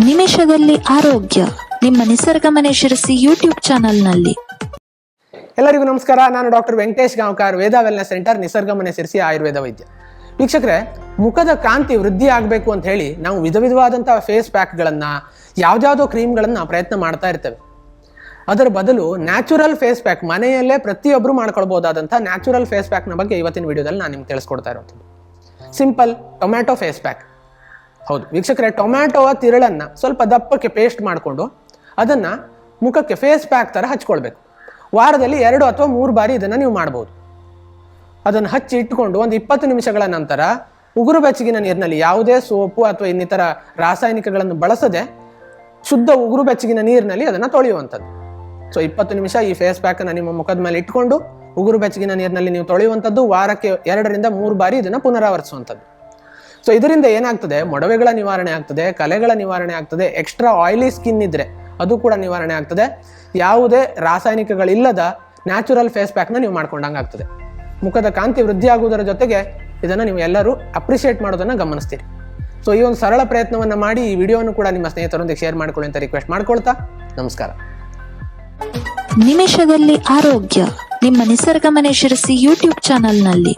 ನಿಮಿಷದಲ್ಲಿ ಆರೋಗ್ಯ ನಿಮ್ಮ ನಿಸರ್ಗ ಮನೆ ಶಿರಸಿ ಯೂಟ್ಯೂಬ್ ಚಾನೆಲ್ನಲ್ಲಿ. ಎಲ್ಲರಿಗೂ ನಮಸ್ಕಾರ. ನಾನು ಡಾಕ್ಟರ್ ವೆಂಕಟೇಶ್ ಗಾಂವ್ಕರ್, ವೇದ ವೆಲ್ನೆಸ್ ಸೆಂಟರ್, ನಿಸರ್ಗ ಮನೆ ಶಿರಸಿ ಆಯುರ್ವೇದ ವೈದ್ಯ. ವೀಕ್ಷಕರೇ, ಮುಖದ ಕಾಂತಿ ವೃದ್ಧಿ ಆಗಬೇಕು ಅಂತ ಹೇಳಿ ನಾವು ವಿಧವಾದಂತಹ ಫೇಸ್ ಪ್ಯಾಕ್ಗಳನ್ನು, ಯಾವ್ದಾವುದೋ ಕ್ರೀಮ್ಗಳನ್ನು ಪ್ರಯತ್ನ ಮಾಡ್ತಾ ಇರ್ತೇವೆ. ಅದರ ಬದಲು ನ್ಯಾಚುರಲ್ ಫೇಸ್ ಪ್ಯಾಕ್, ಮನೆಯಲ್ಲೇ ಪ್ರತಿಯೊಬ್ಬರು ಮಾಡ್ಕೊಳ್ಬಹುದಾದಂಥ ನ್ಯಾಚುರಲ್ ಫೇಸ್ ಪ್ಯಾಕ್ನ ಬಗ್ಗೆ ಇವತ್ತಿನ ವಿಡಿಯೋದಲ್ಲಿ ನಾನು ನಿಮ್ಗೆ ತಿಳಿಸ್ಕೊಡ್ತಾ ಇರೋದು. Simple tomato face pack. ಹೌದು ವೀಕ್ಷಕರೇ, ಟೊಮ್ಯಾಟೊವ ತಿರುಳನ್ನು ಸ್ವಲ್ಪ ದಪ್ಪಕ್ಕೆ ಪೇಸ್ಟ್ ಮಾಡಿಕೊಂಡು ಅದನ್ನು ಮುಖಕ್ಕೆ ಫೇಸ್ ಪ್ಯಾಕ್ ಥರ ಹಚ್ಕೊಳ್ಬೇಕು. ವಾರದಲ್ಲಿ 2 ಅಥವಾ 3 ಬಾರಿ ಇದನ್ನು ನೀವು ಮಾಡ್ಬೋದು. ಅದನ್ನು ಹಚ್ಚಿ ಇಟ್ಕೊಂಡು ಒಂದು 20 ನಿಮಿಷಗಳ ನಂತರ ಉಗುರು ಬೆಚ್ಚಗಿನ ನೀರಿನಲ್ಲಿ, ಯಾವುದೇ ಸೋಪು ಅಥವಾ ಇನ್ನಿತರ ರಾಸಾಯನಿಕಗಳನ್ನು ಬಳಸದೆ ಶುದ್ಧ ಉಗುರು ಬೆಚ್ಚಗಿನ ನೀರಿನಲ್ಲಿ ಅದನ್ನು ತೊಳೆಯುವಂಥದ್ದು. ಸೊ 20 ನಿಮಿಷ ಈ ಫೇಸ್ ಪ್ಯಾಕನ್ನು ನಿಮ್ಮ ಮುಖದ ಮೇಲೆ ಇಟ್ಕೊಂಡು ಉಗುರು ಬೆಚ್ಚಗಿನ ನೀರಿನಲ್ಲಿ ನೀವು ತೊಳೆಯುವಂಥದ್ದು. ವಾರಕ್ಕೆ 2 ರಿಂದ 3 ಬಾರಿ ಇದನ್ನು ಪುನರಾವರ್ತಿಸುವಂಥದ್ದು. ಸೊ ಇದರಿಂದ ಏನಾಗ್ತದೆ, ಮೊಡವೆಗಳ ನಿವಾರಣೆ ಆಗ್ತದೆ, ಕಲೆಗಳ ನಿವಾರಣೆ ಆಗ್ತದೆ, ಎಕ್ಸ್ಟ್ರಾ ಆಯಿಲಿ ಸ್ಕಿನ್ ಇದ್ರೆ ಅದು ಕೂಡ ನಿವಾರಣೆ ಆಗ್ತದೆ. ಯಾವುದೇ ರಾಸಾಯನಿಕಗಳಿಲ್ಲದ ನ್ಯಾಚುರಲ್ ಫೇಸ್ ಪ್ಯಾಕ್ನ ನೀವು ಮಾಡ್ಕೊಂಡಂಗೆ ಆಗ್ತದೆ. ಮುಖದ ಕಾಂತಿ ವೃದ್ಧಿ ಆಗುವುದರ ಜೊತೆಗೆ ಇದನ್ನು ನೀವು ಎಲ್ಲರೂ ಅಪ್ರಿಷಿಯೇಟ್ ಮಾಡೋದನ್ನು ಗಮನಿಸ್ತೀರಿ. ಸೊ ಈ ಒಂದು ಸರಳ ಪ್ರಯತ್ನವನ್ನು ಮಾಡಿ ಈ ವಿಡಿಯೋವನ್ನು ಕೂಡ ನಿಮ್ಮ ಸ್ನೇಹಿತರೊಂದಿಗೆ ಶೇರ್ ಮಾಡ್ಕೊಳ್ಳಿ ಅಂತ ರಿಕ್ವೆಸ್ಟ್ ಮಾಡ್ಕೊಳ್ತಾ ನಮಸ್ಕಾರ. ನಿಮಿಷದಲ್ಲಿ ಆರೋಗ್ಯ ನಿಮ್ಮ ನಿಸರ್ಗ ಮನೆ ಶಿರಸಿ ಯೂಟ್ಯೂಬ್ ಚಾನೆಲ್ನಲ್ಲಿ.